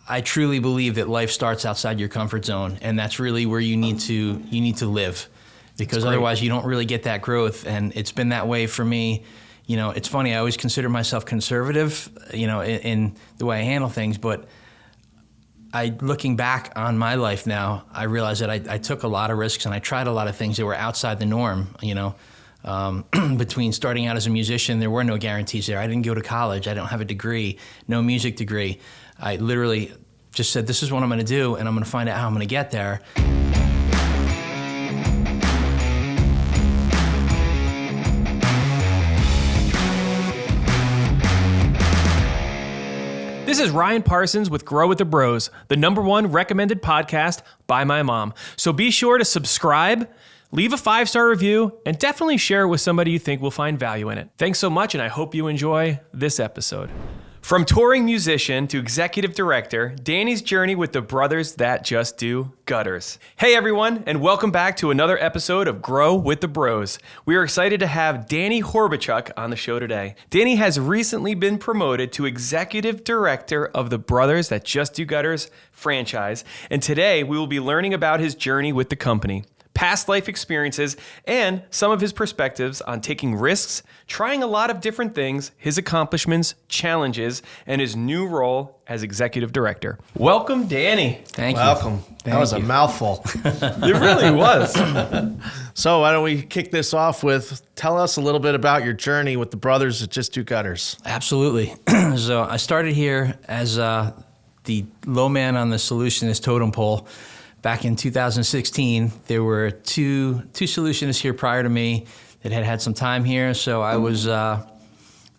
I truly believe that life starts outside your comfort zone, and that's really where you need to live, because otherwise you don't really get that growth. And it's been that way for me. It's funny, I always consider myself conservative, in the way I handle things, but looking back on my life now, I realize that I took a lot of risks and I tried a lot of things that were outside the norm. Between starting out as a musician, there were no guarantees there. I didn't go to college. I don't have a degree, no music degree. I literally just said, this is what I'm going to do, and I'm going to find out how I'm going to get there. This is Ryan Parsons with Grow with the Bros, the #1 recommended podcast by my mom. So be sure to subscribe, leave a 5-star review, and definitely share it with somebody you think will find value in it. Thanks so much, and I hope you enjoy this episode. From touring musician to executive director, Danny's journey with the brothers that just do gutters. Hey everyone, and welcome back to another episode of Grow with the Bros. We are excited to have Danny Horboychuck on the show today. Danny has recently been promoted to executive director of the Brothers That Just Do Gutters franchise, and today we will be learning about his journey with the company, past life experiences, and some of his perspectives on taking risks, trying a lot of different things, his accomplishments, challenges, and his new role as executive director. Welcome, Danny. Thank you. Welcome. That was a mouthful. It really was. So why don't we kick this off with, tell us a little bit about your journey with the Brothers That Just Do Gutters. Absolutely. So I started here as the low man on the Solutionist totem pole. Back in 2016, there were two solutionists here prior to me that had some time here. So I was, I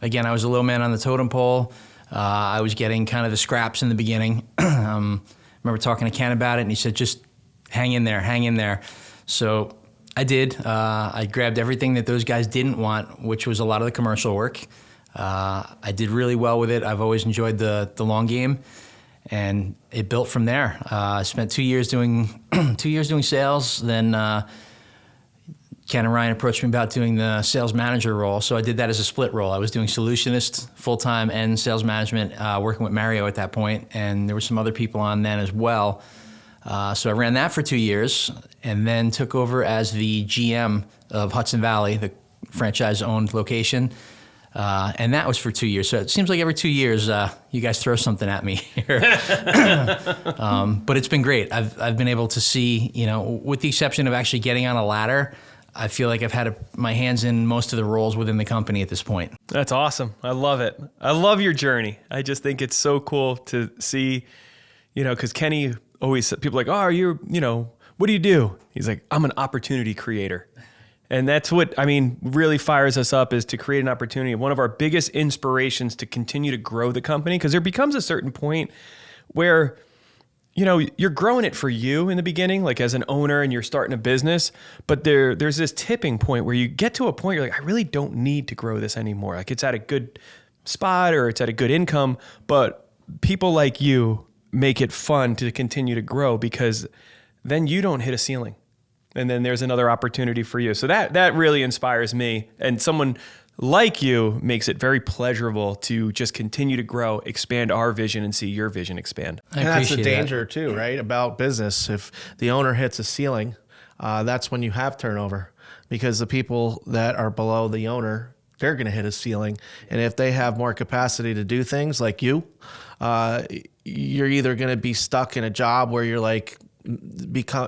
was a low man on the totem pole. I was getting kind of the scraps in the beginning. I remember talking to Ken about it, and he said, just hang in there. So I did. I grabbed everything that those guys didn't want, which was a lot of the commercial work. I did really well with it. I've always enjoyed the long game. And it built from there. I spent 2 years doing sales. Then Ken and Ryan approached me about doing the sales manager role. So I did that as a split role. I was doing Solutionist full-time and sales management, working with Mario at that point. And there were some other people on then as well. So I ran that for 2 years and then took over as the GM of Hudson Valley, the franchise-owned location. And that was for 2 years. So it seems like every 2 years, you guys throw something at me here. But it's been great. I've been able to see, with the exception of actually getting on a ladder, I feel like I've had my hands in most of the roles within the company at this point. That's awesome. I love it. I love your journey. I just think it's so cool to see, because Kenny always, people are like, oh, what do you do? He's like, I'm an opportunity creator. And that's what, really fires us up, is to create an opportunity. One of our biggest inspirations to continue to grow the company, because there becomes a certain point where, you're growing it for you in the beginning, like as an owner, and you're starting a business, but there's this tipping point where you get to a point, you're like, I really don't need to grow this anymore. Like it's at a good spot or it's at a good income, but people like you make it fun to continue to grow, because then you don't hit a ceiling. And then there's another opportunity for you. So that really inspires me. And someone like you makes it very pleasurable to just continue to grow, expand our vision, and see your vision expand. And that's the danger too, right? About business. If the owner hits a ceiling, that's when you have turnover, because the people that are below the owner, they're going to hit a ceiling. And if they have more capacity to do things like you're either going to be stuck in a job where you're like,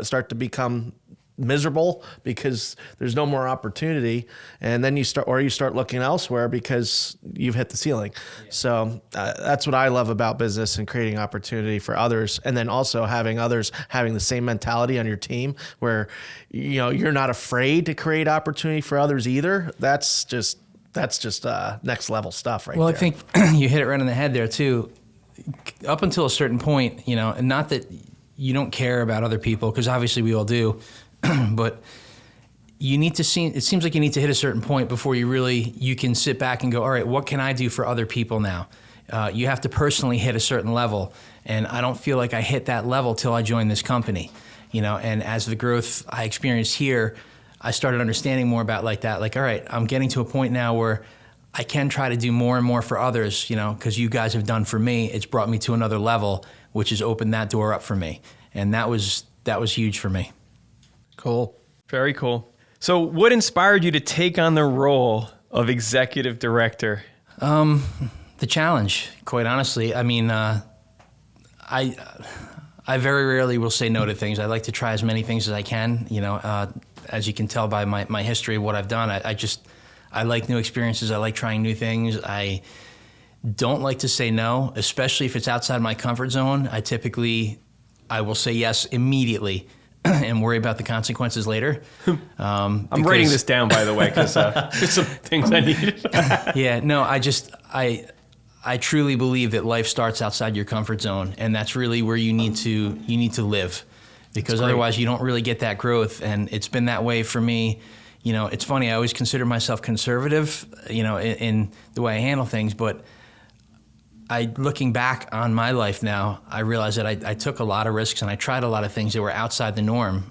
start to become miserable because there's no more opportunity, and then you start looking elsewhere because you've hit the ceiling. Yeah. So that's what I love about business and creating opportunity for others, and then also having others having the same mentality on your team where you're not afraid to create opportunity for others either. That's just next level stuff right there. Well, I think you hit it right on the head there too. Up until a certain point, and not that you don't care about other people, because obviously we all do. But it seems like you need to hit a certain point before you can sit back and go, all right, what can I do for other people now? You have to personally hit a certain level. And I don't feel like I hit that level till I joined this company, and as the growth I experienced here, I started understanding more about all right, I'm getting to a point now where I can try to do more and more for others, because you guys have done for me. It's brought me to another level, which has opened that door up for me. And that was huge for me. Cool. Very cool. So what inspired you to take on the role of executive director? The challenge, quite honestly. I mean, I very rarely will say no to things. I like to try as many things as I can. As you can tell by my history of what I've done, I like new experiences. I like trying new things. I don't like to say no, especially if it's outside my comfort zone. I will say yes immediately and worry about the consequences later. I'm writing this down, by the way, because there's some things I need. Yeah, no, I truly believe that life starts outside your comfort zone, and that's really where you need to live, because otherwise you don't really get that growth. And it's been that way for me. It's funny, I always consider myself conservative, in the way I handle things, but looking back on my life now, I realize that I took a lot of risks and I tried a lot of things that were outside the norm.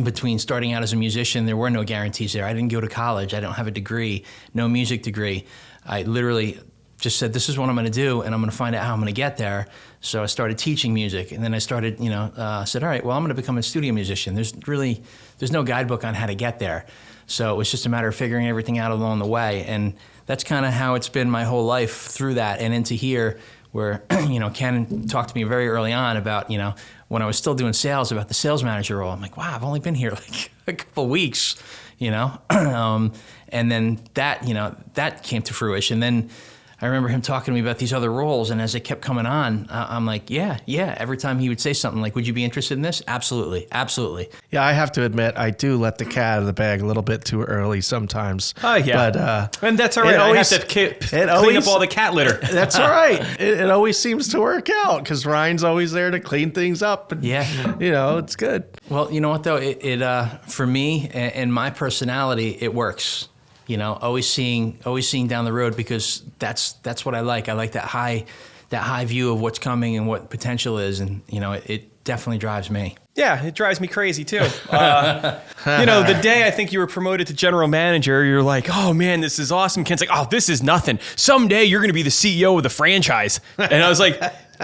Between starting out as a musician, there were no guarantees there. I didn't go to college. I don't have a degree, no music degree. I literally just said, this is what I'm going to do, and I'm going to find out how I'm going to get there. So I started teaching music, and then I started, said, all right, well, I'm going to become a studio musician. There's no guidebook on how to get there. So it was just a matter of figuring everything out along the way. And that's kind of how it's been my whole life through that and into here, where, Ken talked to me very early on about, when I was still doing sales, about the sales manager role. I'm like, wow, I've only been here like a couple of weeks, and then that came to fruition. Then I remember him talking to me about these other roles, and as it kept coming on, I'm like, yeah. Every time he would say something like, would you be interested in this? Absolutely. Yeah, I have to admit, I do let the cat out of the bag a little bit too early sometimes. Oh, yeah. But, and that's all right. I have to clean up all the cat litter. That's all right. It always seems to work out because Ryan's always there to clean things up. And, yeah. It's good. Well, you know what, though? It for me and my personality, it works. Always seeing down the road, because that's what I like. I like that high view of what's coming and what potential is, and it definitely drives me. Yeah, it drives me crazy too. The day I think you were promoted to general manager, you're like, oh man, this is awesome. Ken's like, oh, this is nothing. Someday you're going to be the CEO of the franchise. And I was like,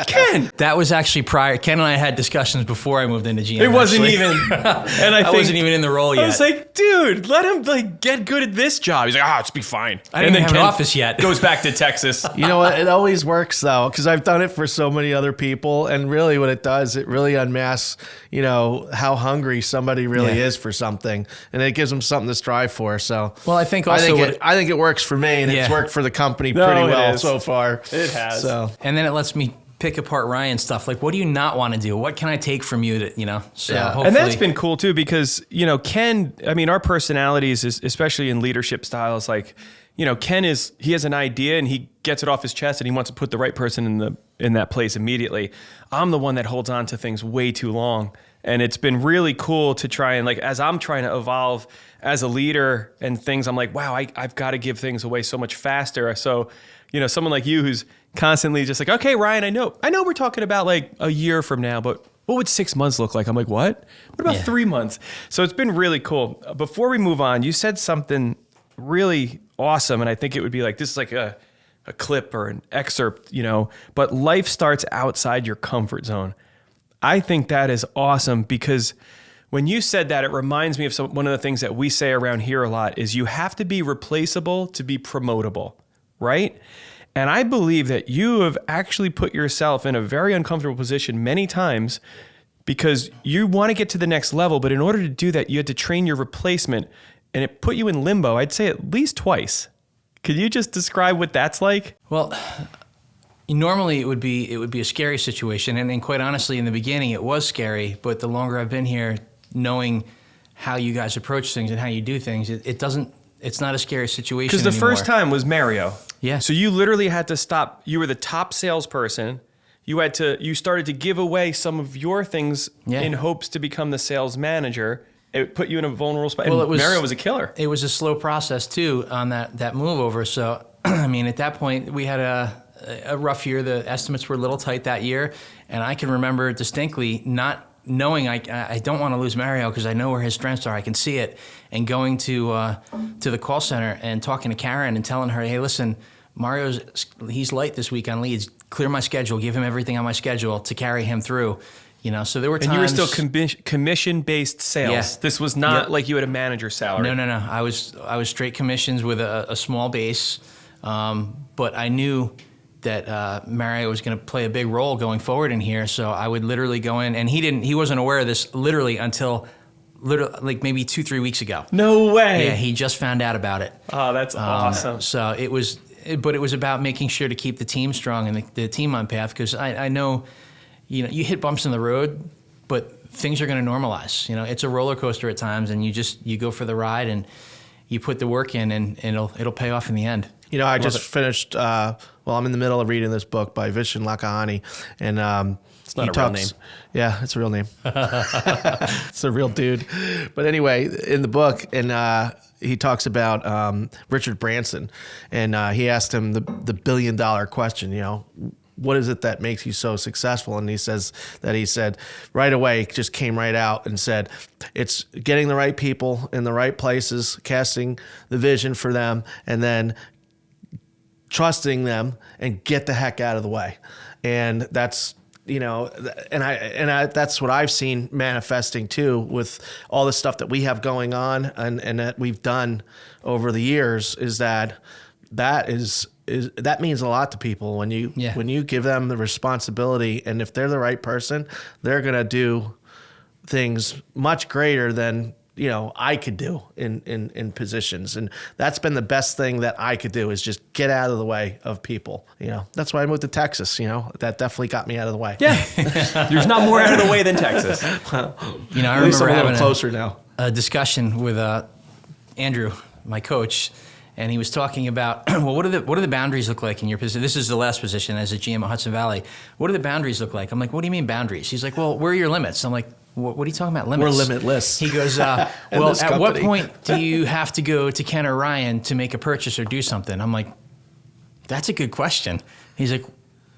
Ken. That was actually prior. Ken and I had discussions before I moved into GM. It wasn't even, and I wasn't even in the role yet. I was like, dude, let him get good at this job. He's like, it's be fine. I didn't have an office yet. Goes back to Texas. You know what? It always works though, because I've done it for so many other people, and really what it does, it really unmasks, how hungry somebody really is for something, and it gives them something to strive for. So, well, I think also I think it works for me, and it's worked for the company pretty well so far. It has. So, and then it lets me pick apart Ryan's stuff. Like, what do you not want to do? What can I take from you to, So hopefully. And that's been cool too, because, Ken, our personalities, especially in leadership styles, like, Ken he has an idea and he gets it off his chest and he wants to put the right person in that place immediately. I'm the one that holds on to things way too long. And it's been really cool to try and, like, as I'm trying to evolve as a leader and things, I'm like, wow, I've got to give things away so much faster. So, someone like you who's constantly just like, okay, Ryan, I know we're talking about like a year from now, but what would 6 months look like? I'm like, what? What about 3 months? So it's been really cool. Before we move on, you said something really awesome. And I think it would be like, this is like a clip or an excerpt, but life starts outside your comfort zone. I think that is awesome, because when you said that, it reminds me of one of the things that we say around here a lot is you have to be replaceable to be promotable, right? And I believe that you have actually put yourself in a very uncomfortable position many times, because you want to get to the next level, but in order to do that, you had to train your replacement, and it put you in limbo, I'd say at least twice. Could you just describe what that's like? Well, normally it would be a scary situation, and quite honestly, in the beginning, it was scary. But the longer I've been here, knowing how you guys approach things and how you do things, it's not a scary situation Because the anymore. first time was Mario. Yeah. So you literally had to stop. You were the top salesperson. You started to give away some of your things in hopes to become the sales manager. It put you in a vulnerable spot. Well, Mario was a killer. It was a slow process too on that move over. So, at that point, we had a rough year. The estimates were a little tight that year. And I can remember distinctly not knowing I don't want to lose Mario because I know where his strengths are. I can see it. And going to the call center and talking to Karen and telling her, hey, listen, he's light this week on leads. Clear my schedule. Give him everything on my schedule to carry him through. So there were times. And you were still commission-based sales. Yeah. This was not like you had a manager salary. No. I was straight commissions with a small base, but I knew that Mario was going to play a big role going forward in here. So I would literally go in, and he wasn't aware of this literally until like maybe 2-3 weeks ago. No way. Yeah, he just found out about it. Oh, that's awesome. So it was about making sure to keep the team strong and the team on path, because I know. You hit bumps in the road, but things are going to normalize. It's a roller coaster at times, and you go for the ride and you put the work in, and it'll pay off in the end. I just finished. I'm in the middle of reading this book by Vishen Lakhiani, and it's not a real name. Yeah, it's a real name. It's a real dude. But anyway, in the book, and he talks about Richard Branson, and he asked him the $1 billion question. What is it that makes you so successful? And he said right away, just came right out and said, it's getting the right people in the right places, casting the vision for them, and then trusting them and get the heck out of the way. And that's, that's what I've seen manifesting too with all the stuff that we have going on and that we've done over the years, is that means a lot to people when you give them the responsibility, and if they're the right person, they're going to do things much greater than I could do in positions. And that's been the best thing that I could do, is just get out of the way of people. That's why I moved to Texas. That definitely got me out of the way. Yeah, there's not more out of the way than Texas. I remember having closer now a discussion with Andrew, my coach. And he was talking about, well, what do the boundaries look like in your position? This is the last position as a GM at Hudson Valley. What do the boundaries look like? I'm like, what do you mean boundaries? He's like, well, where are your limits? I'm like, what are you talking about, limits? We're limitless. He goes, well, at what point do you have to go to Ken or Ryan to make a purchase or do something? I'm like, that's a good question. He's like,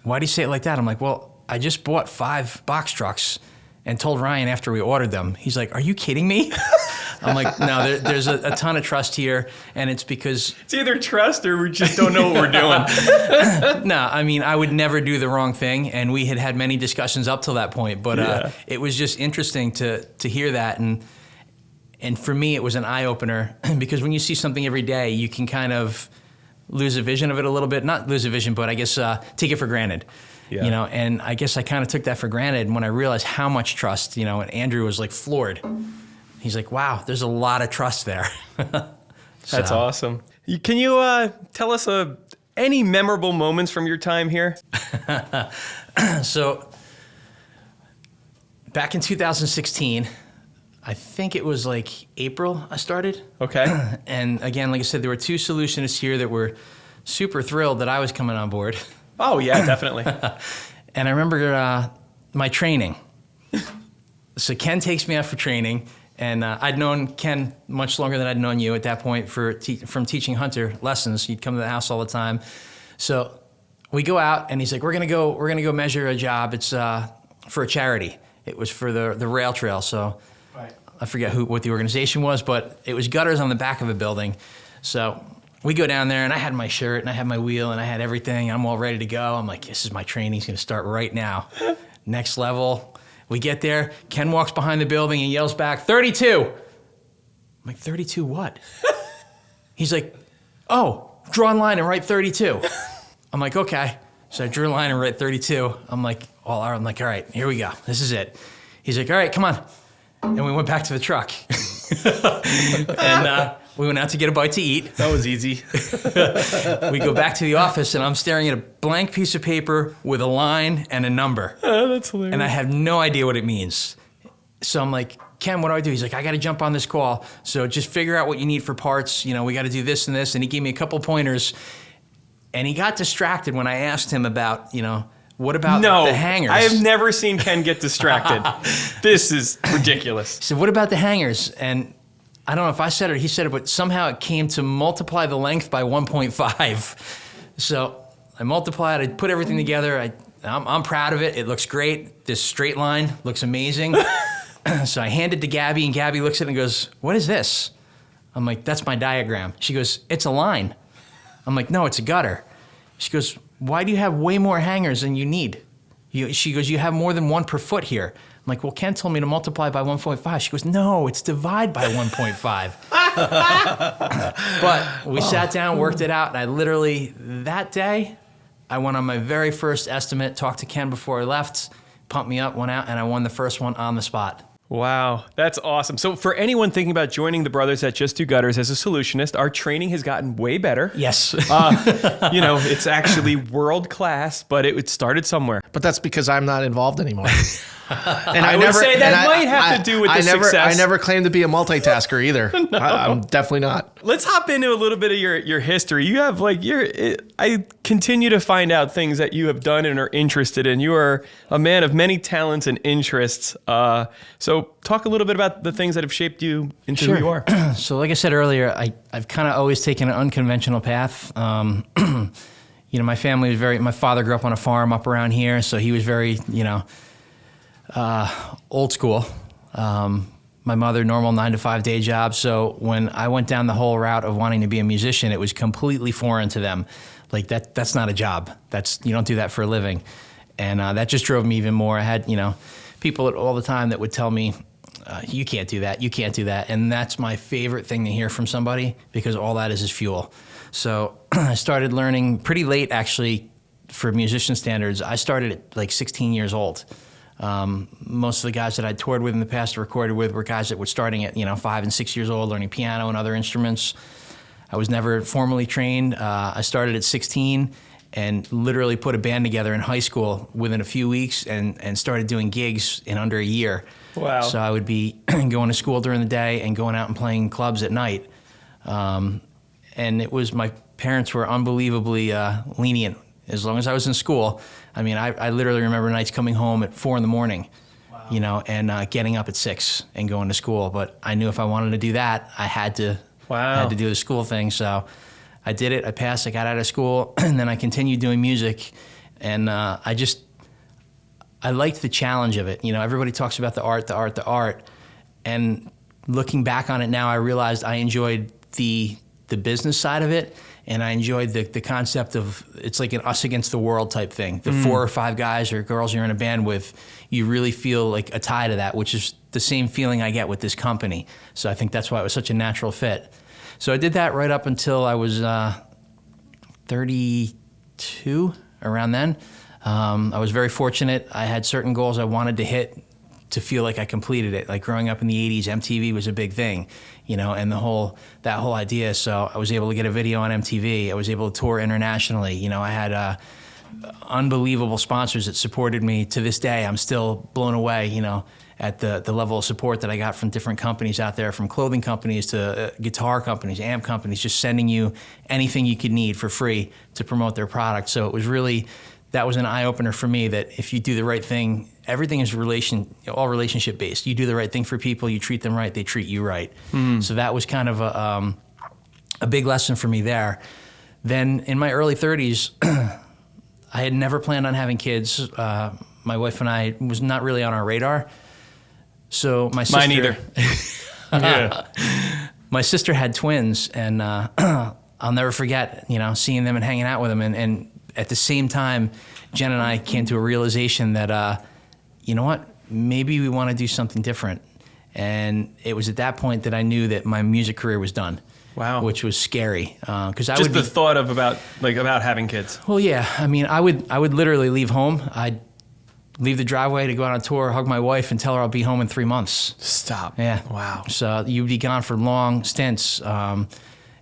why do you say it like that? I'm like, well, I just bought 5 box trucks and told Ryan after we ordered them. He's like, are you kidding me? I'm like, no, there's a ton of trust here, and it's because... It's either trust or we just don't know what we're doing. No, I would never do the wrong thing, and we had many discussions up till that point, but it was just interesting to hear that, and for me, it was an eye-opener, because when you see something every day, you can kind of lose a vision of it a little bit. Not lose a vision, but I guess take it for granted. Yeah. And I guess I kind of took that for granted, and when I realized how much trust, and Andrew was like floored. He's like, wow, there's a lot of trust there. That's awesome. Can you tell us any memorable moments from your time here? So back in 2016, I think it was like April I started. Okay. And again, like I said, there were 2 solutionists here that were super thrilled that I was coming on board. Oh, yeah, definitely. And I remember my training. So Ken takes me out for training. And I'd known Ken much longer than I'd known you at that point from teaching Hunter lessons. He'd come to the house all the time. So we go out, and he's like, "We're gonna go measure a job. It's for a charity. It was for the rail trail." So right. I forget what the organization was, but it was gutters on the back of a building. So we go down there, and I had my shirt, and I had my wheel, and I had everything. I'm all ready to go. I'm like, "This is my training. It's gonna start right now. Next level." We get there, Ken walks behind the building and yells back, 32. I'm like, 32 what? He's like, oh, draw a line and write 32. I'm like, okay. So I drew a line and wrote 32. I'm like, all right, here we go. This is it. He's like, all right, come on. And we went back to the truck. And we went out to get a bite to eat. That was easy. We go back to the office, and I'm staring at a blank piece of paper with a line and a number. Oh, that's hilarious. And I have no idea what it means. So I'm like, Ken, what do I do? He's like, I got to jump on this call. So just figure out what you need for parts. We got to do this and this. And he gave me a couple pointers. And he got distracted when I asked him about, what about the hangers? I have never seen Ken get distracted. This is ridiculous. He said, what about the hangers? And I don't know if I said it or he said it, but somehow it came to multiply the length by 1.5. So I multiplied, I put everything together, I I'm proud of it. It looks great. This straight line looks amazing. So I hand it to Gabby, and Gabby looks at it and goes, "What is this?" I'm like, "That's my diagram." She goes, "It's a line." I'm like, "No, it's a gutter." She goes, "Why do you have way more hangers than you need?" She goes, "You have more than one per foot here." I'm like, "Well, Ken told me to multiply by 1.5. She goes, "No, it's divide by 1.5. But we sat down, worked it out, and I literally, that day, I went on my very first estimate, talked to Ken before I left, pumped me up, went out, and I won the first one on the spot. Wow, that's awesome. So for anyone thinking about joining the brothers at Just Do Gutters as a solutionist, our training has gotten way better. Yes. It's actually world class, but it started somewhere. But that's because I'm not involved anymore. And I would say that might have to do with the success. I never claimed to be a multitasker either. No. I'm definitely not. Let's hop into a little bit of your history. You have I continue to find out things that you have done and are interested in. You are a man of many talents and interests. So talk a little bit about the things that have shaped you into who you are. So like I said earlier, I've kind of always taken an unconventional path. My family was my father grew up on a farm up around here, so he was very, old school. My mother, normal 9-to-5 day job. So when I went down the whole route of wanting to be a musician, it was completely foreign to them. Like that's not a job. You don't do that for a living. And that just drove me even more. I had, people all the time that would tell me, you can't do that. You can't do that. And that's my favorite thing to hear from somebody, because all that is fuel. So I started learning pretty late, actually, for musician standards. I started at like 16 years old. Most of the guys that I toured with in the past, recorded with, were guys that were starting at 5 and 6 years old, learning piano and other instruments. I was never formally trained. I started at 16 and literally put a band together in high school within a few weeks, and started doing gigs in under a year. Wow. So I would be going to school during the day and going out and playing clubs at night. And it was, my parents were unbelievably lenient as long as I was in school. I mean, I literally remember nights coming home at 4 a.m, wow, and getting up at 6 and going to school. But I knew if I wanted to do that, I had to do the school thing. So I did it. I passed. I got out of school, and then I continued doing music. And I liked the challenge of it. Everybody talks about the art. And looking back on it now, I realized I enjoyed the business side of it. And I enjoyed the concept of, it's like an us against the world type thing. The 4 or 5 guys or girls you're in a band with, you really feel like a tie to that, which is the same feeling I get with this company. So I think that's why it was such a natural fit. So I did that right up until I was 32, around then. I was very fortunate. I had certain goals I wanted to hit to feel like I completed it. Like growing up in the 80s, MTV was a big thing, and that whole idea. So I was able to get a video on MTV. I was able to tour internationally. I had unbelievable sponsors that supported me. To this day, I'm still blown away, at the level of support that I got from different companies out there, from clothing companies to guitar companies, amp companies, just sending you anything you could need for free to promote their product. So it was really, that was an eye-opener for me, that if you do the right thing, everything is all relationship-based. You do the right thing for people, you treat them right, they treat you right. So that was kind of a big lesson for me there. Then in my early 30s, I had never planned on having kids. My wife and I was not really on our radar. So my sister... Mine either. Yeah. My sister had twins, and I'll never forget, seeing them and hanging out with them. And at the same time, Jen and I came to a realization that, you know what, maybe we want to do something different. And it was at that point that I knew that my music career was done. Wow. Which was scary. Because just the thought of about having kids. Well, yeah. I mean, I would literally leave home. I'd leave the driveway to go out on tour, hug my wife, and tell her I'll be home in 3 months. Stop. Yeah. Wow. So you'd be gone for long stints. And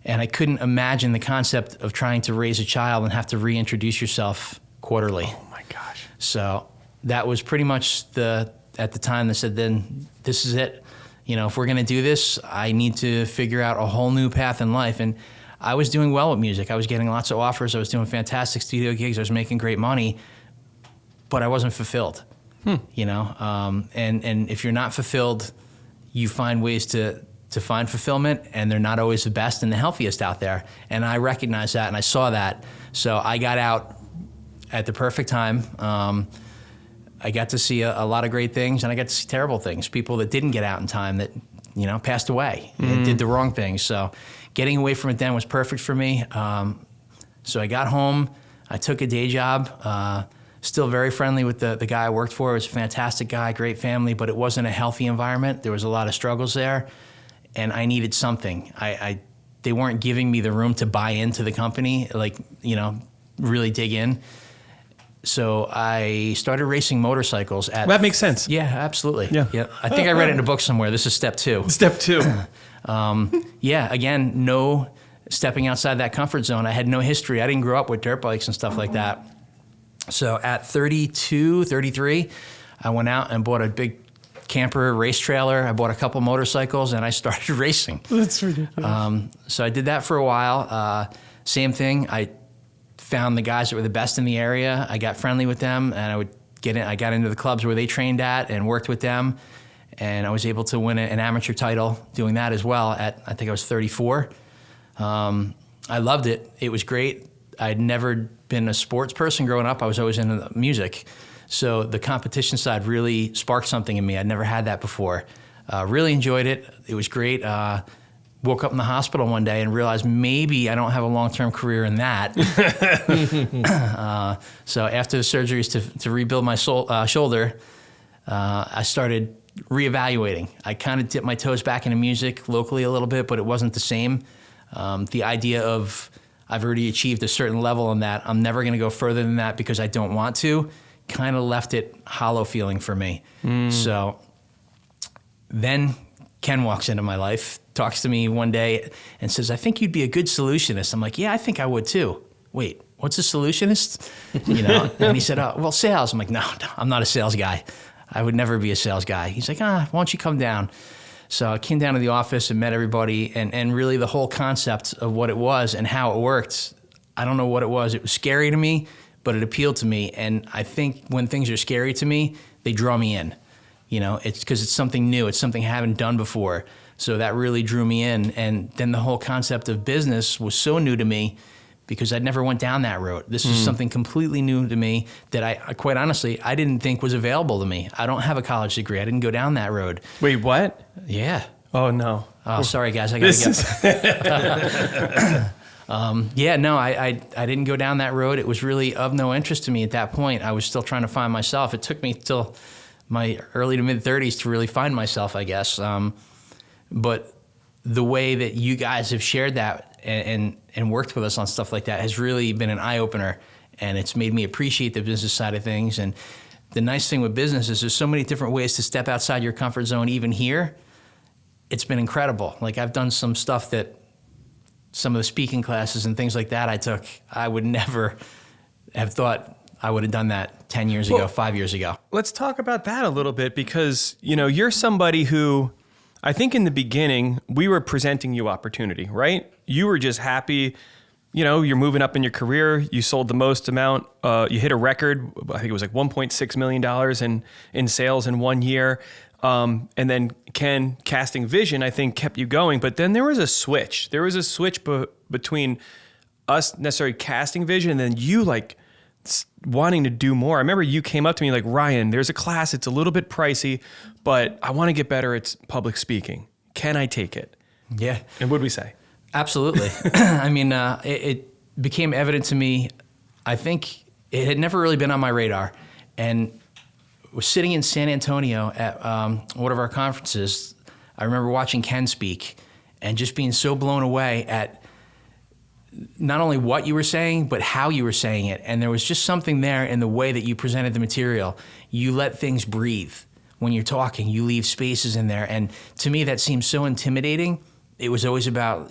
I couldn't imagine the concept of trying to raise a child and have to reintroduce yourself quarterly. Oh my gosh. So that was pretty much at the time they said, then this is it. If we're going to do this, I need to figure out a whole new path in life. And I was doing well with music. I was getting lots of offers. I was doing fantastic studio gigs. I was making great money, but I wasn't fulfilled. And if you're not fulfilled, you find ways to find fulfillment, and they're not always the best and the healthiest out there. And I recognized that, and I saw that. So I got out at the perfect time. I got to see a lot of great things, and I got to see terrible things. People that didn't get out in time that, passed away and did the wrong things. So getting away from it then was perfect for me. So I got home. I took a day job. Still very friendly with the guy I worked for. He was a fantastic guy, great family, but it wasn't a healthy environment. There was a lot of struggles there, and I needed something. They weren't giving me the room to buy into the company, really dig in. So I started racing motorcycles That makes sense. Yeah, absolutely. Yeah. I think I read it in a book somewhere. This is step 2. Step 2. Again, no stepping outside that comfort zone. I had no history. I didn't grow up with dirt bikes and stuff like that. So at 32, 33, I went out and bought a big camper race trailer. I bought a couple motorcycles, and I started racing. That's ridiculous. So I did that for a while. Same thing. I found the guys that were the best in the area. I got friendly with them, and I got into the clubs where they trained at and worked with them. And I was able to win an amateur title doing that as well at, I think I was 34. I loved it. It was great. I'd never been a sports person growing up. I was always into music. So the competition side really sparked something in me. I'd never had that before. Really enjoyed it. It was great. Woke up in the hospital one day and realized maybe I don't have a long-term career in that. So after the surgeries to rebuild my shoulder, I started reevaluating. I kind of dipped my toes back into music locally a little bit, but it wasn't the same. The idea of I've already achieved a certain level in that, I'm never going to go further than that because I don't want to, kind of left it hollow feeling for me. So then Ken walks into my life, talks to me one day and says, I think you'd be a good solutionist. I'm like, yeah, I think I would too. Wait, what's a solutionist? And he said, oh, well, sales. I'm like, no, I'm not a sales guy. I would never be a sales guy. He's like, why don't you come down? So I came down to the office and met everybody, and really the whole concept of what it was and how it worked, I don't know what it was. It was scary to me, but it appealed to me. And I think when things are scary to me, they draw me in. It's because it's something new. It's something I haven't done before. So that really drew me in. And then the whole concept of business was so new to me because I'd never went down that road. This was something completely new to me that I quite honestly, I didn't think was available to me. I don't have a college degree. I didn't go down that road. Wait, what? Yeah. Oh, no. Oh, sorry, guys. I got to get... I didn't go down that road. It was really of no interest to me at that point. I was still trying to find myself. It took me till my early to mid-30s to really find myself, I guess. But the way that you guys have shared that and worked with us on stuff like that has really been an eye-opener, and it's made me appreciate the business side of things. And the nice thing with business is there's so many different ways to step outside your comfort zone, even here. It's been incredible. Like, I've done some stuff that some of the speaking classes and things like that I took, I would never have thought I would have done that 10 years ago, 5 years ago. Let's talk about that a little bit because, you're somebody who, I think in the beginning, we were presenting you opportunity, right? You were just happy, you're moving up in your career. You sold the most amount. You hit a record. I think it was like $1.6 million in sales in 1 year. And then Ken casting vision, I think, kept you going. But then there was a switch. There was a switch between us necessarily casting vision and then you wanting to do more. I remember you came up to me like, Ryan, there's a class. It's a little bit pricey, but I want to get better at public speaking. Can I take it? Yeah. And what did we say? Absolutely. I mean, it became evident to me. I think it had never really been on my radar. And was sitting in San Antonio at one of our conferences. I remember watching Ken speak and just being so blown away at not only what you were saying, but how you were saying it. And there was just something there in the way that you presented the material. You let things breathe. When you're talking, you leave spaces in there. And to me, that seems so intimidating. It was always about,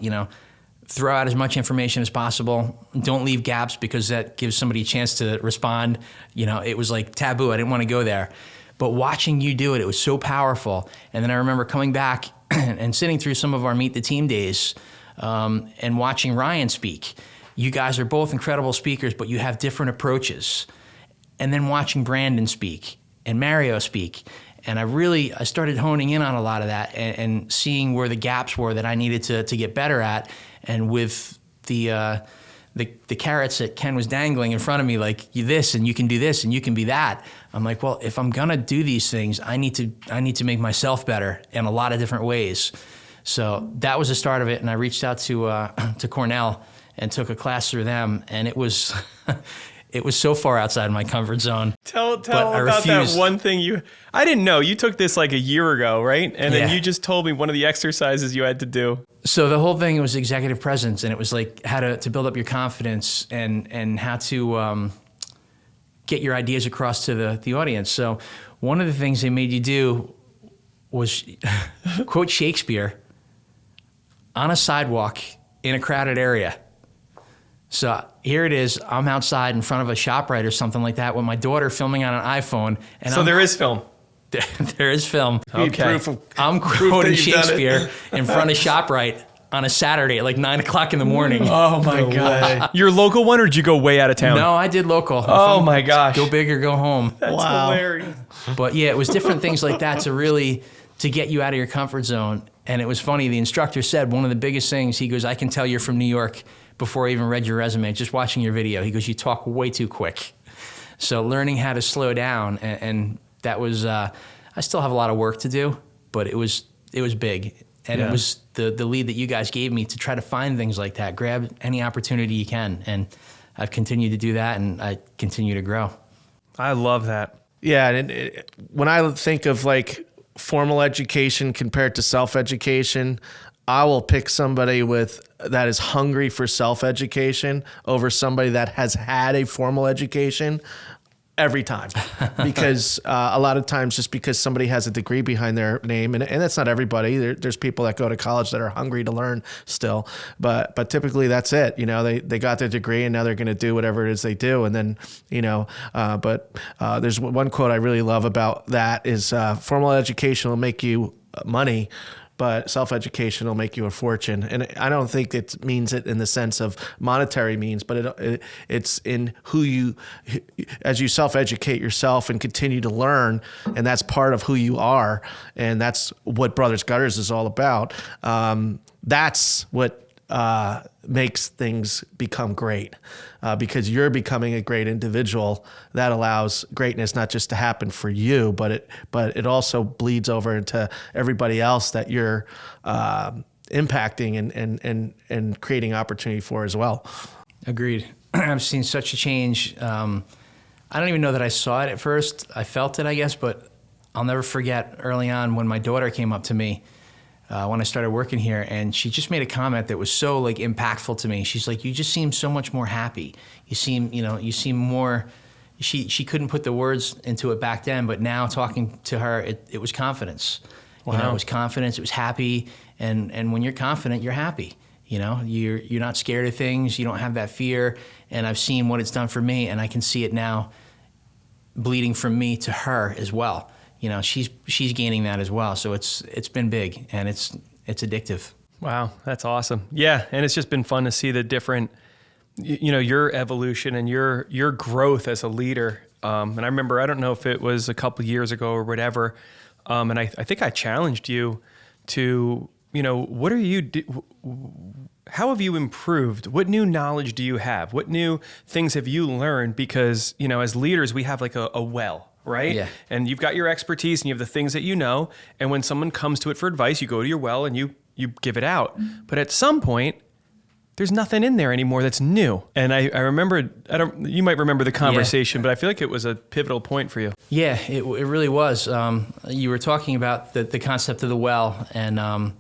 throw out as much information as possible. Don't leave gaps because that gives somebody a chance to respond. It was like taboo. I didn't want to go there. But watching you do it, it was so powerful. And then I remember coming back and sitting through some of our Meet the Team days and watching Ryan speak. You guys are both incredible speakers, but you have different approaches. And then watching Brandon speak and Mario speak. And I started honing in on a lot of that and seeing where the gaps were that I needed to get better at. And with the the carrots that Ken was dangling in front of me, like you this and you can do this and you can be that. I'm like, well, if I'm gonna do these things, I need to make myself better in a lot of different ways. So that was the start of it, and I reached out to Cornell and took a class through them, and it was it was so far outside my comfort zone. Tell about that one thing I didn't know. You took this like a year ago, right? And then you just told me one of the exercises you had to do. So the whole thing was executive presence, and it was like how to build up your confidence and how to get your ideas across to the audience. So one of the things they made you do was quote Shakespeare on a sidewalk in a crowded area. So here it is, I'm outside in front of a ShopRite or something like that with my daughter filming on an iPhone. And so there is film. There is film. Okay. I'm quoting Shakespeare in front of ShopRite on a Saturday at like 9 o'clock in the morning. Oh my God. Your local one, or did you go way out of town? No, I did local. Oh my gosh. Go big or go home. That's hilarious. But yeah, it was different things like that to get you out of your comfort zone. And it was funny, the instructor said one of the biggest things, he goes, I can tell you're from New York before I even read your resume, just watching your video. He goes, you talk way too quick. So learning how to slow down, and that was, I still have a lot of work to do, but it was big. And it was the lead that you guys gave me to try to find things like that. Grab any opportunity you can. And I've continued to do that, and I continue to grow. I love that. Yeah, and when I think of like formal education compared to self-education, I will pick somebody that is hungry for self-education over somebody that has had a formal education every time. Because a lot of times, just because somebody has a degree behind their name, and that's not everybody. There's people that go to college that are hungry to learn still, but typically that's it. You know, they got their degree and now they're going to do whatever it is they do, and then but there's one quote I really love about that is formal education will make you money, but self-education will make you a fortune. And I don't think it means it in the sense of monetary means, but it's in who you, as you self-educate yourself and continue to learn, and that's part of who you are, and that's what Brothers Gutters is all about. That's what makes things become great, because you're becoming a great individual. That allows greatness not just to happen for you, but it also bleeds over into everybody else that you're impacting and creating opportunity for as well. Agreed. I've seen such a change. I don't even know that I saw it at first. I felt it, I guess, but I'll never forget early on when my daughter came up to me when I started working here, and she just made a comment that was so like impactful to me. She's like, "You just seem so much more happy. You seem more." She couldn't put the words into it back then, but now talking to her, it was confidence. Wow. You know, it was confidence. It was happy, and when you're confident, you're happy. You know, you're not scared of things. You don't have that fear. And I've seen what it's done for me, and I can see it now bleeding from me to her as well. You know, she's gaining that as well. So it's been big, and it's addictive. Wow, that's awesome. Yeah, and it's just been fun to see the different, your evolution and your growth as a leader. And I remember, I don't know if it was a couple years ago or whatever, and I think I challenged you to, what are you how have you improved? What new knowledge do you have? What new things have you learned? Because, as leaders, we have like a well, right? Yeah. And you've got your expertise and you have the things that you know. And when someone comes to it for advice, you go to your well and you give it out. But at some point, there's nothing in there anymore that's new. And I remember, you might remember the conversation, but I feel like it was a pivotal point for you. Yeah, it really was. You were talking about the concept of the well, and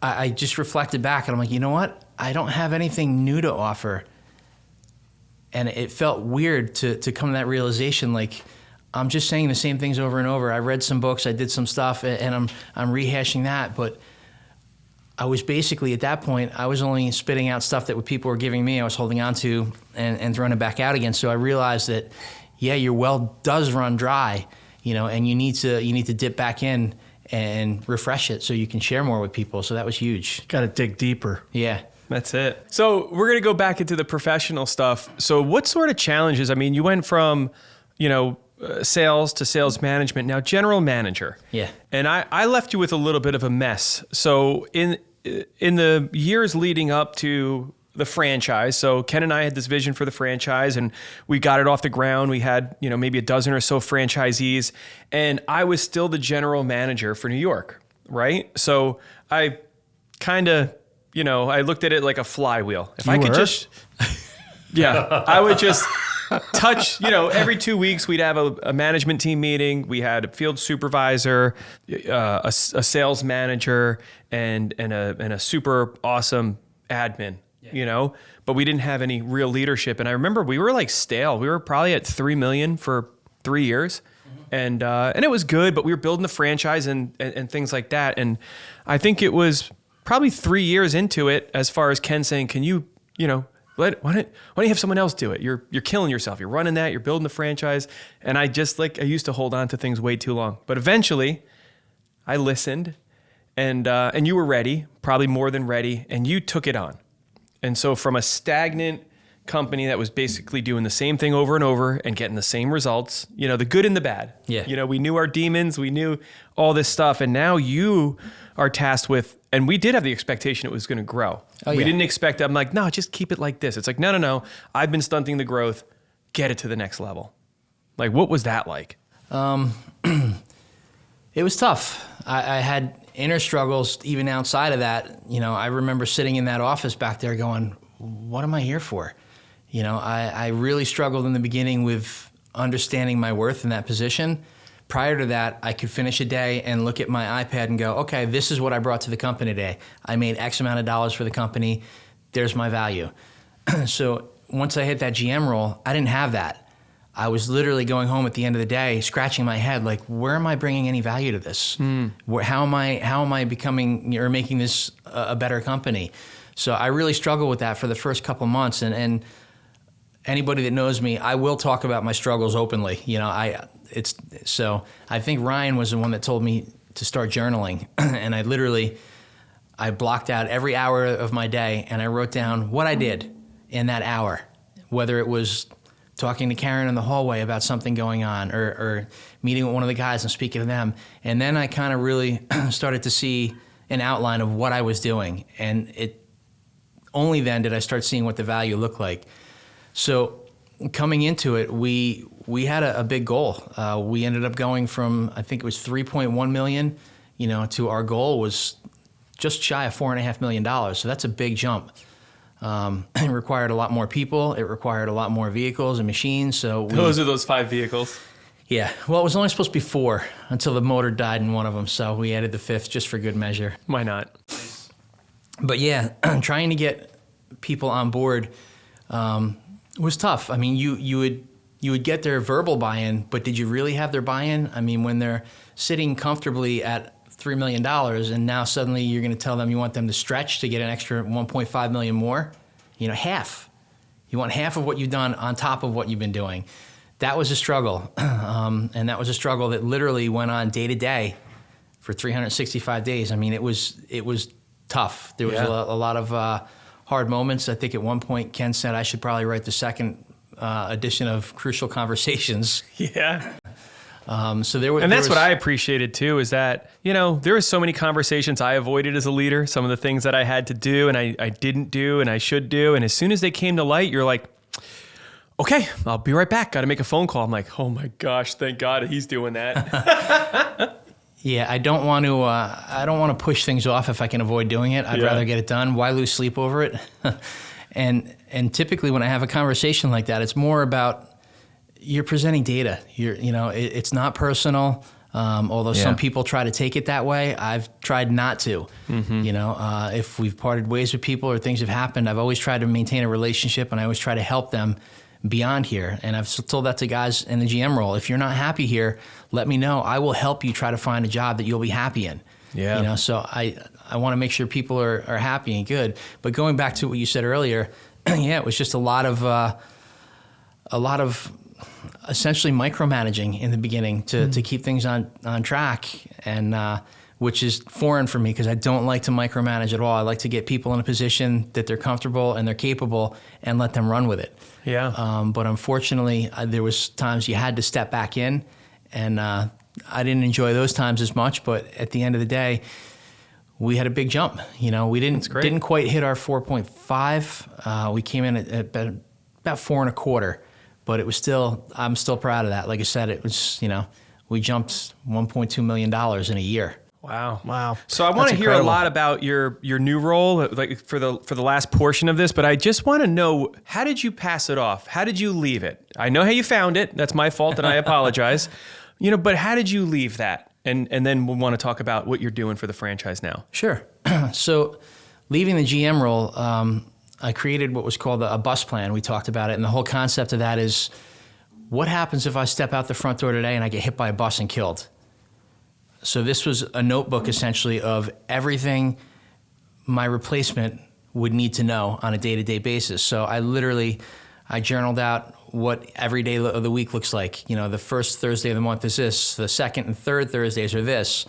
I just reflected back, and I'm like, you know what? I don't have anything new to offer. And it felt weird to come to that realization, like, I'm just saying the same things over and over. I read some books, I did some stuff, and I'm rehashing that, but I was basically, at that point, I was only spitting out stuff that people were giving me, I was holding on to and throwing it back out again. So I realized that, yeah, your well does run dry, and you need to dip back in and refresh it so you can share more with people. So that was huge. Got to dig deeper. Yeah. That's it. So we're going to go back into the professional stuff. So what sort of challenges? I mean, you went from, sales to sales management, now general manager. Yeah. And I left you with a little bit of a mess. So in the years leading up to the franchise. So Ken and I had this vision for the franchise, and we got it off the ground. We had, maybe a dozen or so franchisees, and I was still the general manager for New York, right? So I kind of, I looked at it like a flywheel. If I could just, I would just touch, every 2 weeks we'd have a management team meeting. We had a field supervisor, a sales manager, and a super awesome admin, but we didn't have any real leadership. And I remember we were like stale. We were probably at 3 million for 3 years. And it was good, but we were building the franchise and things like that. And I think it was probably 3 years into it, as far as Ken saying, can you, why don't you have someone else do it? You're killing yourself. You're running that. You're building the franchise. And I used to hold on to things way too long. But eventually, I listened, and you were ready, probably more than ready, and you took it on. And so from a stagnant company that was basically doing the same thing over and over and getting the same results, the good and the bad. Yeah. We knew our demons, we knew all this stuff, and now you are tasked with, and we did have the expectation it was going to grow. We didn't expect, I'm like, no, just keep it like this. It's like, no, I've been stunting the growth, get it to the next level. Like, what was that like? It was tough. I had inner struggles even outside of that. I remember sitting in that office back there going, what am I here for? I really struggled in the beginning with understanding my worth in that position. Prior to that, I could finish a day and look at my iPad and go, okay, this is what I brought to the company today. I made X amount of dollars for the company. There's my value. So once I hit that GM role, I didn't have that. I was literally going home at the end of the day, scratching my head, like, where am I bringing any value to this? How am I becoming or making this a better company? So I really struggled with that for the first couple months. And anybody that knows me, I will talk about my struggles openly. So I think Ryan was the one that told me to start journaling. And I blocked out every hour of my day and I wrote down what I did in that hour, whether it was talking to Karen in the hallway about something going on or meeting with one of the guys and speaking to them. And then I kind of really started to see an outline of what I was doing. And only then did I start seeing what the value looked like. So coming into it, we had a big goal. We ended up going from, I think it was 3.1 million, to our goal was just shy of $4.5 million. So that's a big jump. It required a lot more people. It required a lot more vehicles and machines. So Those are those 5 vehicles. Yeah. Well, it was only supposed to be 4 until the motor died in one of them. So we added the 5th just for good measure. Why not? But yeah, trying to get people on board was tough. I mean, you would get their verbal buy-in, but did you really have their buy-in? I mean, when they're sitting comfortably at $3 million and now suddenly you're going to tell them you want them to stretch to get an extra 1.5 million more, half. You want half of what you've done on top of what you've been doing. That was a struggle. And that was a struggle that literally went on day to day for 365 days. I mean, it was tough. There was a lot of hard moments. I think at one point Ken said I should probably write the second edition of Crucial Conversations. Yeah. So there was, and that's what I appreciated too, is that, there were so many conversations I avoided as a leader, some of the things that I had to do and I didn't do and I should do. And as soon as they came to light, you're like, okay, I'll be right back. Got to make a phone call. I'm like, oh my gosh, thank God he's doing that. Yeah, I don't want to push things off if I can avoid doing it. I'd rather get it done. Why lose sleep over it? And typically when I have a conversation like that, it's more about you're presenting data. It's not personal. Although some people try to take it that way, I've tried not to. Mm-hmm. If we've parted ways with people or things have happened, I've always tried to maintain a relationship and I always try to help them beyond here. And I've told that to guys in the GM role. If you're not happy here, let me know. I will help you try to find a job that you'll be happy in. Yeah. So I want to make sure people are happy and good. But going back to what you said earlier, it was just a lot of essentially micromanaging in the beginning to keep things on track, and which is foreign for me because I don't like to micromanage at all. I like to get people in a position that they're comfortable and they're capable and let them run with it. Yeah. But unfortunately, there was times you had to step back in, and I didn't enjoy those times as much. But at the end of the day, we had a big jump. We didn't quite hit our 4.5. We came in at about 4.25, but it was I'm still proud of that. Like I said, it was, we jumped $1.2 million in a year. Wow. So I want to hear a lot about your new role, like for the last portion of this, but I just want to know, how did you pass it off? How did you leave it? I know how you found it. That's my fault, and I apologize. But how did you leave that? And then we'll want to talk about what you're doing for the franchise now. Sure. So leaving the GM role, I created what was called a bus plan. We talked about it. And the whole concept of that is, what happens if I step out the front door today and I get hit by a bus and killed? So this was a notebook essentially of everything my replacement would need to know on a day-to-day basis. So I journaled out what every day of the week looks like. The first Thursday of the month is this. The second and third Thursdays are this.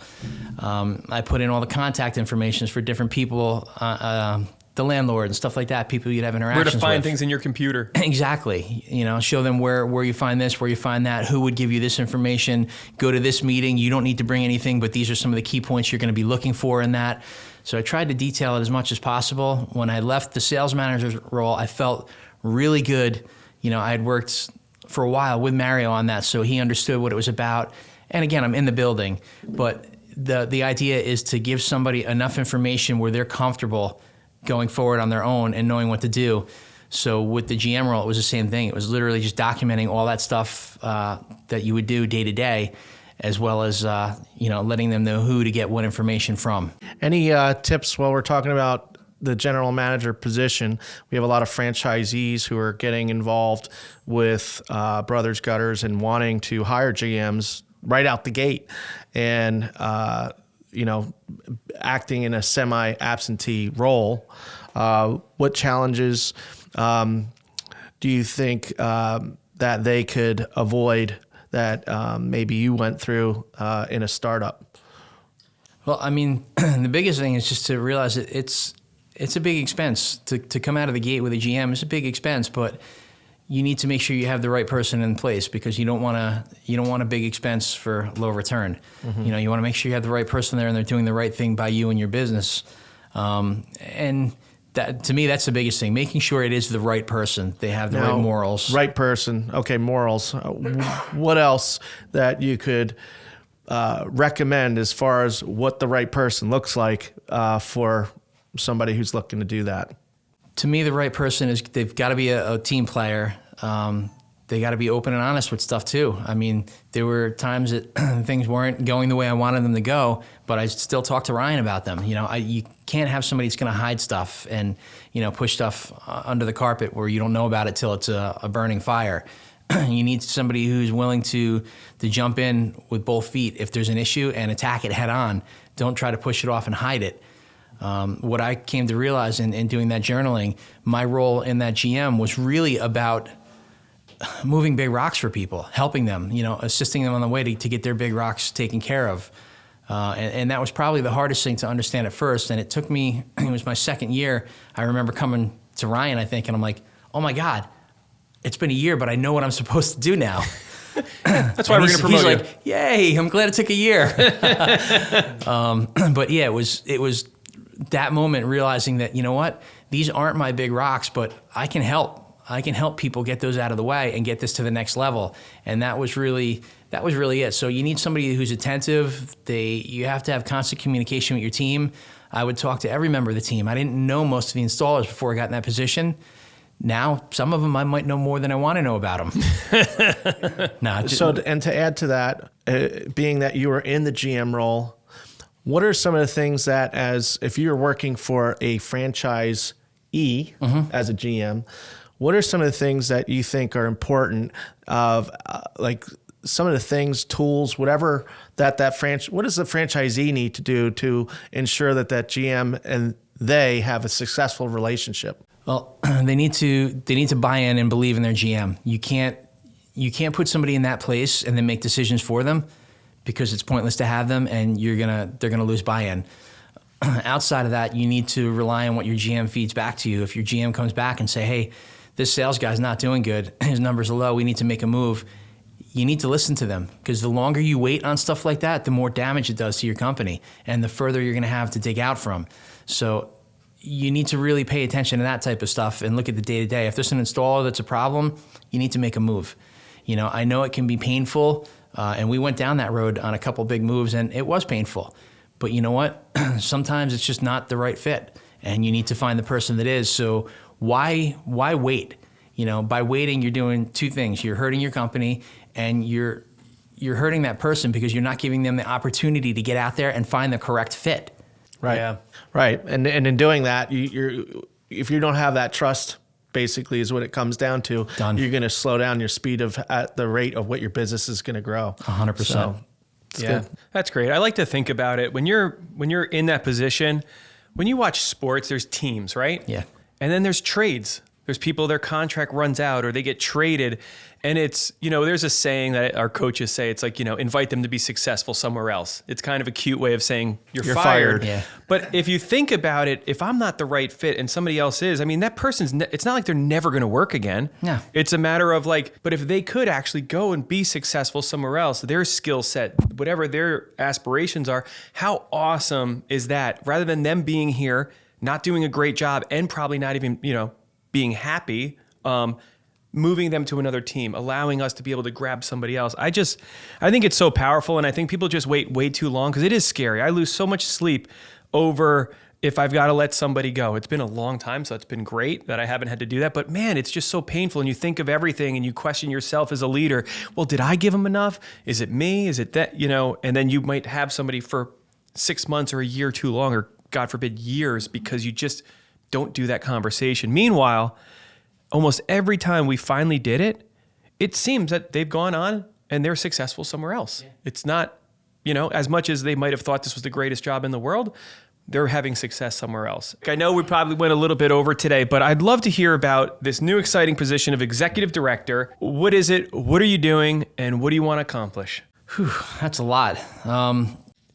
I put in all the contact information for different people, the landlord and stuff like that, people you'd have interactions with. Where to find things in your computer. Exactly. Show them where you find this, where you find that, who would give you this information, go to this meeting. You don't need to bring anything, but these are some of the key points you're going to be looking for in that. So I tried to detail it as much as possible. When I left the sales manager's role, I felt really good. I had worked for a while with Mario on that, so he understood what it was about. And again, I'm in the building, but the idea is to give somebody enough information where they're comfortable going forward on their own and knowing what to do. So with the GM role, it was the same thing. It was literally just documenting all that stuff that you would do day to day, as well as letting them know who to get what information from. Any tips while we're talking about the general manager position? We have a lot of franchisees who are getting involved with Brothers Gutters and wanting to hire GMs right out the gate, and acting in a semi-absentee role. What challenges do you think that they could avoid that maybe you went through in a startup? Well, the biggest thing is just to realize that it's a big expense to come out of the gate with a GM. It's a big expense, but you need to make sure you have the right person in place, because you don't want a big expense for low return. Mm-hmm. You want to make sure you have the right person there and they're doing the right thing by you and your business. And that, to me, that's the biggest thing, making sure it is the right person. They have the right morals. Right person. Okay, morals. What else that you could recommend as far as what the right person looks like for somebody who's looking to do that? To me, the right person is, they've got to be a team player. They got to be open and honest with stuff too. There were times that things weren't going the way I wanted them to go, but I still talk to Ryan about them. You can't have somebody that's going to hide stuff and, push stuff under the carpet where you don't know about it till it's a burning fire. You need somebody who's willing to jump in with both feet if there's an issue and attack it head on. Don't try to push it off and hide it. What I came to realize in doing that journaling, my role in that GM was really about moving big rocks for people, helping them, assisting them on the way to get their big rocks taken care of. And that was probably the hardest thing to understand at first. And it took me, it was my second year. I remember coming to Ryan, I think, and I'm like, oh my God, it's been a year, but I know what I'm supposed to do now. That's why we're going to promote you. He's like, yay, I'm glad it took a year. But yeah, it was that moment realizing that, what, these aren't my big rocks, but I can help. I can help people get those out of the way and get this to the next level. And that was really it. So you need somebody who's attentive. You have to have constant communication with your team. I would talk to every member of the team. I didn't know most of the installers before I got in that position. Now, some of them I might know more than I want to know about them. And to add to that, being that you were in the GM role, what are some of the things that, as if you're working for a franchisee as a GM, what are some of the things that you think are important of like some of the things, tools, whatever what does the franchisee need to do to ensure that GM and they have a successful relationship? Well, they need to buy in and believe in their GM. You can't put somebody in that place and then make decisions for them, because it's pointless to have them and they're gonna lose buy-in. Outside of that, you need to rely on what your GM feeds back to you. If your GM comes back and say, hey, this sales guy's not doing good, his numbers are low, we need to make a move, you need to listen to them, because the longer you wait on stuff like that, the more damage it does to your company and the further you're going to have to dig out from. So you need to really pay attention to that type of stuff and look at the day-to-day. If there's an installer that's a problem, you need to make a move. You know, I know it can be painful, and we went down that road on a couple big moves, and it was painful. But you know what? Sometimes it's just not the right fit, and you need to find the person that is. So why wait? You know, by waiting, you're doing two things. You're hurting your company, and you're hurting that person because you're not giving them the opportunity to get out there and find the correct fit. Right. Yeah. Right. And in doing that, if you don't have that trust, basically is what it comes down to. Done. You're going to slow down your speed at the rate of what your business is going to grow. 100%. So, it's good. That's great. I like to think about it when you're in that position. When you watch sports, there's teams, right? Yeah. And then there's trades. There's people, their contract runs out or they get traded. And it's, you know, there's a saying that our coaches say, it's like, you know, invite them to be successful somewhere else. It's kind of a cute way of saying you're fired. Yeah. But if you think about it, if I'm not the right fit and somebody else is, I mean, that person's, it's not like they're never going to work again. No. It's a matter of like, but if they could actually go and be successful somewhere else, their skill set, whatever their aspirations are, how awesome is that? Rather than them being here, not doing a great job and probably not even, you know, being happy, moving them to another team, allowing us to be able to grab somebody else. I think it's so powerful, and I think people just wait way too long because it is scary. I lose so much sleep over if I've got to let somebody go. It's been a long time, so it's been great that I haven't had to do that. But man, it's just so painful, and you think of everything, and you question yourself as a leader. Well, did I give them enough? Is it me? Is it that? You know, and then you might have somebody for 6 months or a year too long, or God forbid, years, because you just don't do that conversation. Meanwhile, almost every time we finally did it, it seems that they've gone on and they're successful somewhere else. Yeah. It's not, you know, as much as they might have thought this was the greatest job in the world, they're having success somewhere else. I know we probably went a little bit over today, but I'd love to hear about this new exciting position of executive director. What is it? What are you doing? And what do you want to accomplish? Whew, that's a lot.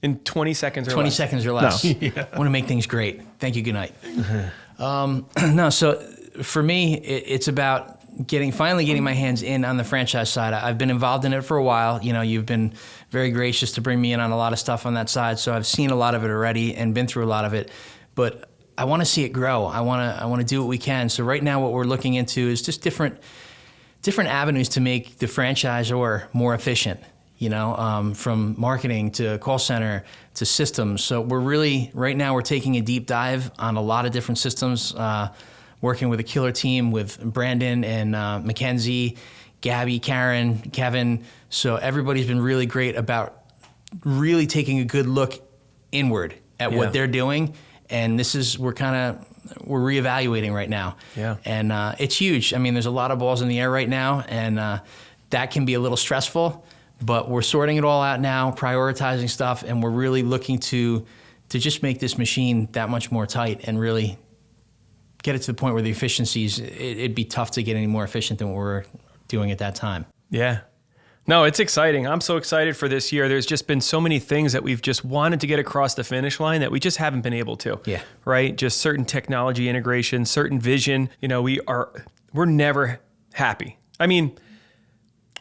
In 20 seconds or 20 less. seconds or less. No. Yeah. I want to make things great. Thank you. Good night. No, so for me, it's about finally getting my hands in on the franchise side. I've been involved in it for a while. You know, you've been very gracious to bring me in on a lot of stuff on that side. So I've seen a lot of it already and been through a lot of it, but I want to see it grow. I want to do what we can. So right now what we're looking into is just different avenues to make the franchisor more efficient. You know, from marketing to call center to systems. So right now we're taking a deep dive on a lot of different systems, working with a killer team with Brandon and Mackenzie, Gabby, Karen, Kevin. So everybody's been really great about really taking a good look inward at what they're doing. And we're reevaluating right now. Yeah. And it's huge. I mean, there's a lot of balls in the air right now, and that can be a little stressful. But we're sorting it all out now, prioritizing stuff, and we're really looking to just make this machine that much more tight and really get it to the point where the efficiencies, it'd be tough to get any more efficient than what we're doing at that time. Yeah. No, it's exciting. I'm so excited for this year. There's just been so many things that we've just wanted to get across the finish line that we just haven't been able to. Yeah. Right? Just certain technology integration, certain vision. You know, we're never happy. I mean,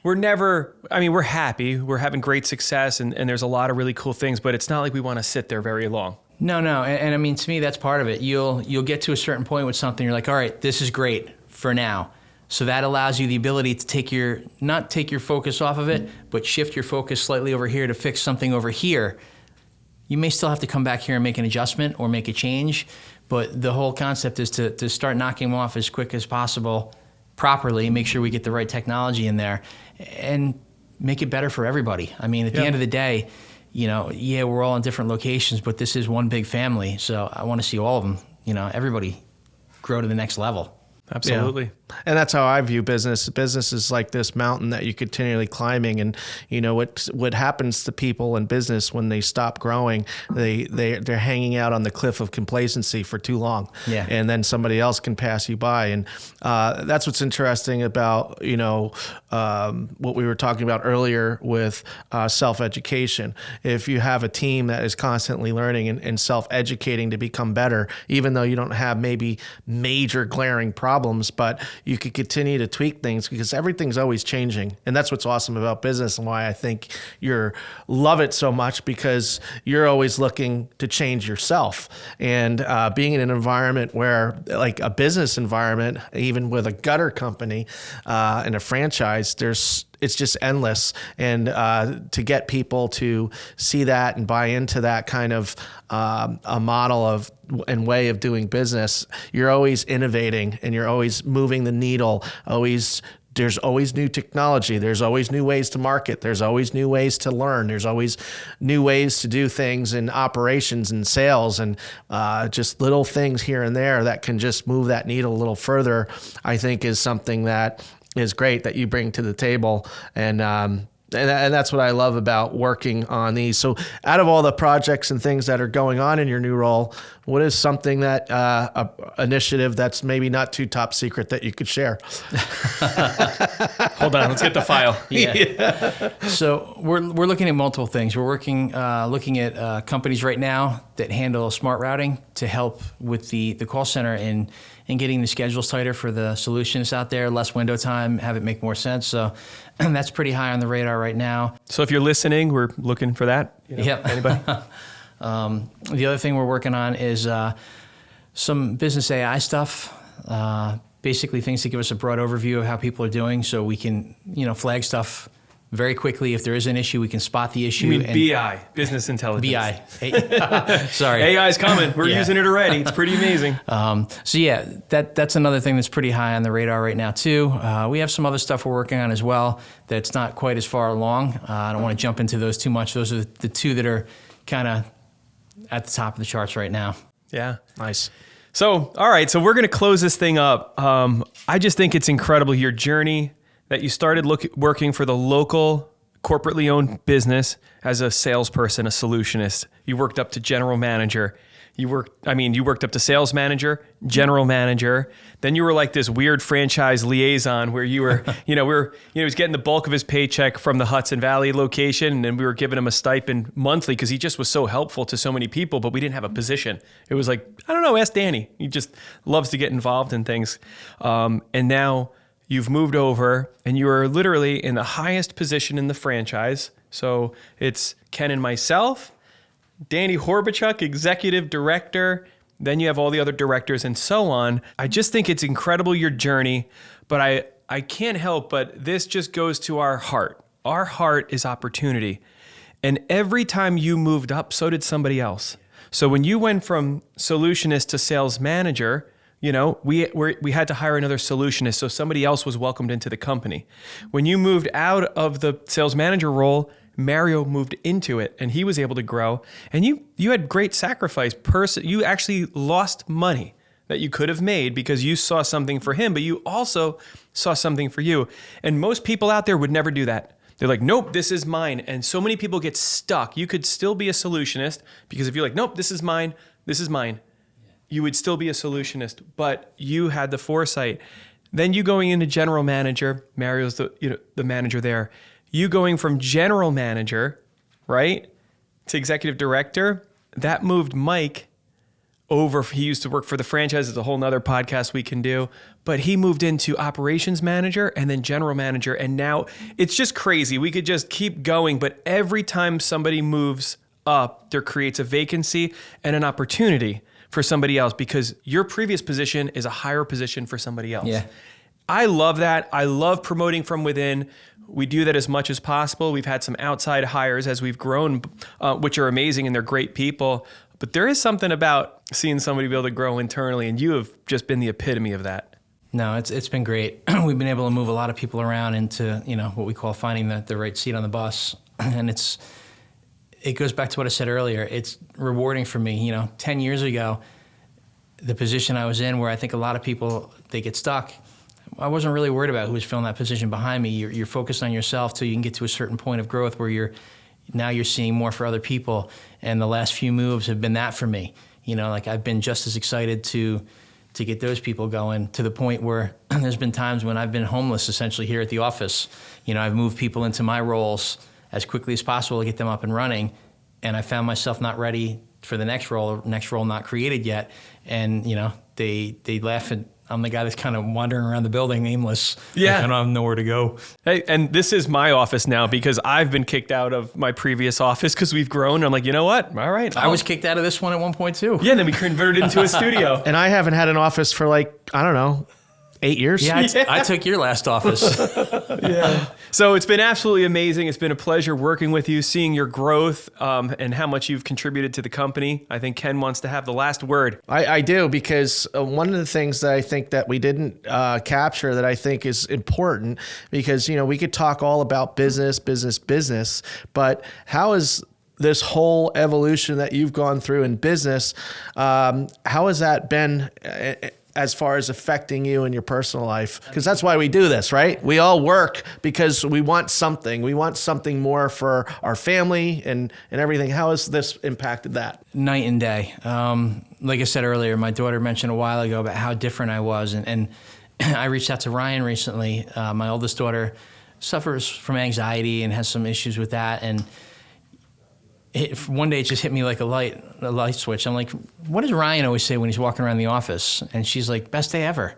we're happy. We're having great success and there's a lot of really cool things, but it's not like we want to sit there very long. No. And I mean, to me, that's part of it. You'll get to a certain point with something. You're like, all right, this is great for now. So that allows you the ability to not take your focus off of it, but shift your focus slightly over here to fix something over here. You may still have to come back here and make an adjustment or make a change, but the whole concept is to start knocking them off as quick as possible properly, make sure we get the right technology in there, and make it better for everybody. I mean, at the end of the day, you know, we're all in different locations, but this is one big family. So I want to see all of them, you know, everybody grow to the next level. Absolutely. Yeah. And that's how I view business. Business is like this mountain that you're continually climbing. And you know what happens to people in business when they stop growing, they're hanging out on the cliff of complacency for too long. Yeah. And then somebody else can pass you by. And that's what's interesting about, you know, what we were talking about earlier with self-education. If you have a team that is constantly learning and self-educating to become better, even though you don't have maybe major glaring problems, but you could continue to tweak things because everything's always changing. And that's what's awesome about business and why I think you love it so much, because you're always looking to change yourself. And being in an environment where, like a business environment, even with a gutter company and a franchise, it's just endless. And to get people to see that and buy into that kind of a model of and way of doing business, you're always innovating and you're always moving the needle. There's always new technology. There's always new ways to market. There's always new ways to learn. There's always new ways to do things in operations and sales, and just little things here and there that can just move that needle a little further, I think is something that is great that you bring to the table. And that's what I love about working on these. So out of all the projects and things that are going on in your new role, what is something that a initiative that's maybe not too top secret that you could share? Hold on, let's get the file. Yeah. So we're looking at multiple things. We're looking at companies right now that handle smart routing to help with the call center and getting the schedules tighter for the solutionists out there, less window time, have it make more sense. So that's pretty high on the radar right now. So if you're listening, we're looking for that. Yep. Anybody? The other thing we're working on is some business AI stuff, basically things to give us a broad overview of how people are doing, so we can, flag stuff very quickly. If there is an issue, we can spot the issue. You mean BI, business intelligence. BI. Sorry. AI's coming. We're using it already. It's pretty amazing. So yeah, that's another thing that's pretty high on the radar right now too. We have some other stuff we're working on as well that's not quite as far along. I don't want to jump into those too much. Those are the two that are kind of at the top of the charts right now. Yeah. Nice. So, all right. So we're going to close this thing up. I just think it's incredible, your journey that you started working for the local corporately owned business as a salesperson, a solutionist. You worked up to general manager. You worked up to sales manager, general manager. Then you were like this weird franchise liaison where you were, he was getting the bulk of his paycheck from the Hudson Valley location, and we were giving him a stipend monthly because he just was so helpful to so many people, but we didn't have a position. It was like, I don't know, ask Danny. He just loves to get involved in things. And now you've moved over and you are literally in the highest position in the franchise. So it's Ken and myself, Danny Horboychuck, executive director. Then you have all the other directors and so on. I just think it's incredible, your journey, but I can't help but this just goes to our heart. Our heart is opportunity. And every time you moved up, so did somebody else. So when you went from solutionist to sales manager, we had to hire another solutionist, so somebody else was welcomed into the company. When you moved out of the sales manager role, Mario moved into it and he was able to grow. And you had great sacrifice. You actually lost money that you could have made because you saw something for him, but you also saw something for you. And most people out there would never do that. They're like, nope, this is mine. And so many people get stuck. You could still be a solutionist because if you're like, nope, this is mine, you would still be a solutionist, but you had the foresight. Then you going into general manager, Mario's the manager there. You going from general manager, right, to executive director, that moved Mike over. He used to work for the franchise. It's a whole nother podcast we can do, but he moved into operations manager and then general manager. And now it's just crazy. We could just keep going, but every time somebody moves up, there creates a vacancy and an opportunity for somebody else because your previous position is a higher position for somebody else. Yeah. I love that. I love promoting from within. We do that as much as possible. We've had some outside hires as we've grown, which are amazing and they're great people. But there is something about seeing somebody be able to grow internally, and you have just been the epitome of that. No, it's been great. We've been able to move a lot of people around into what we call finding the right seat on the bus, and it goes back to what I said earlier. It's rewarding for me. 10 years ago, the position I was in, where I think a lot of people they get stuck. I wasn't really worried about who was filling that position behind me. You're focused on yourself till you can get to a certain point of growth where you're seeing more for other people. And the last few moves have been that for me. I've been just as excited to get those people going to the point where there's been times when I've been homeless essentially here at the office. I've moved people into my roles as quickly as possible to get them up and running. And I found myself not ready for the next role not created yet. And, they laugh I'm the guy that's kind of wandering around the building aimless. Yeah. Like, I don't have nowhere to go. Hey, and this is my office now because I've been kicked out of my previous office because we've grown. I'm like, you know what? All right. I was kicked out of this one at one point too. Yeah, and then we converted it into a studio. And I haven't had an office for like, I don't know, 8 years. Yeah, I took your last office. So it's been absolutely amazing. It's been a pleasure working with you, seeing your growth and how much you've contributed to the company. I think Ken wants to have the last word. I do, because one of the things that I think that we didn't capture that I think is important, because, we could talk all about business, but how is this whole evolution that you've gone through in business, how has that been as far as affecting you in your personal life? Because that's why we do this, right? We all work because we want something. We want something more for our family and everything. How has this impacted that? Night and day. Like I said earlier, my daughter mentioned a while ago about how different I was. And I reached out to Ryan recently. My oldest daughter suffers from anxiety and has some issues with that. And one day it just hit me like a light switch. I'm like, what does Ryan always say when he's walking around the office? And she's like, best day ever.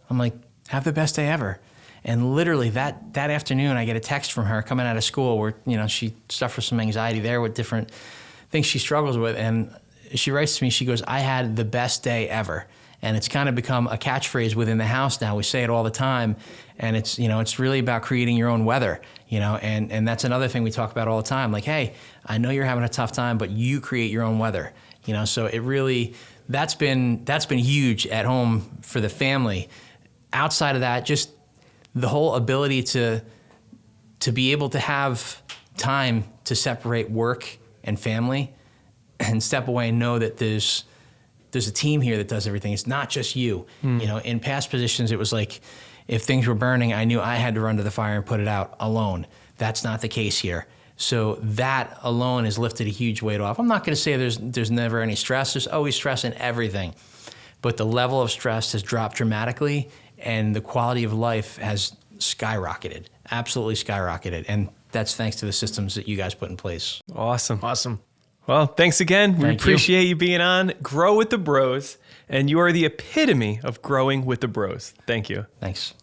I'm like, have the best day ever. And literally that afternoon, I get a text from her coming out of school where, she suffers some anxiety there with different things she struggles with. And she writes to me, she goes, I had the best day ever. And it's kind of become a catchphrase within the house now. We say it all the time. And it's, it's really about creating your own weather, and that's another thing we talk about all the time. Like, hey, I know you're having a tough time, but you create your own weather, so it really, that's been huge at home for the family. Outside of that, just the whole ability to be able to have time to separate work and family and step away and know that there's a team here that does everything. It's not just you. In past positions, it was like, if things were burning, I knew I had to run to the fire and put it out alone. That's not the case here. So that alone has lifted a huge weight off. I'm not going to say there's never any stress. There's always stress in everything. But the level of stress has dropped dramatically, and the quality of life has skyrocketed, absolutely skyrocketed. And that's thanks to the systems that you guys put in place. Awesome. Well, thanks again. We Thank you. appreciate you being on. Grow with the Bros. And you are the epitome of growing with the bros. Thank you. Thanks.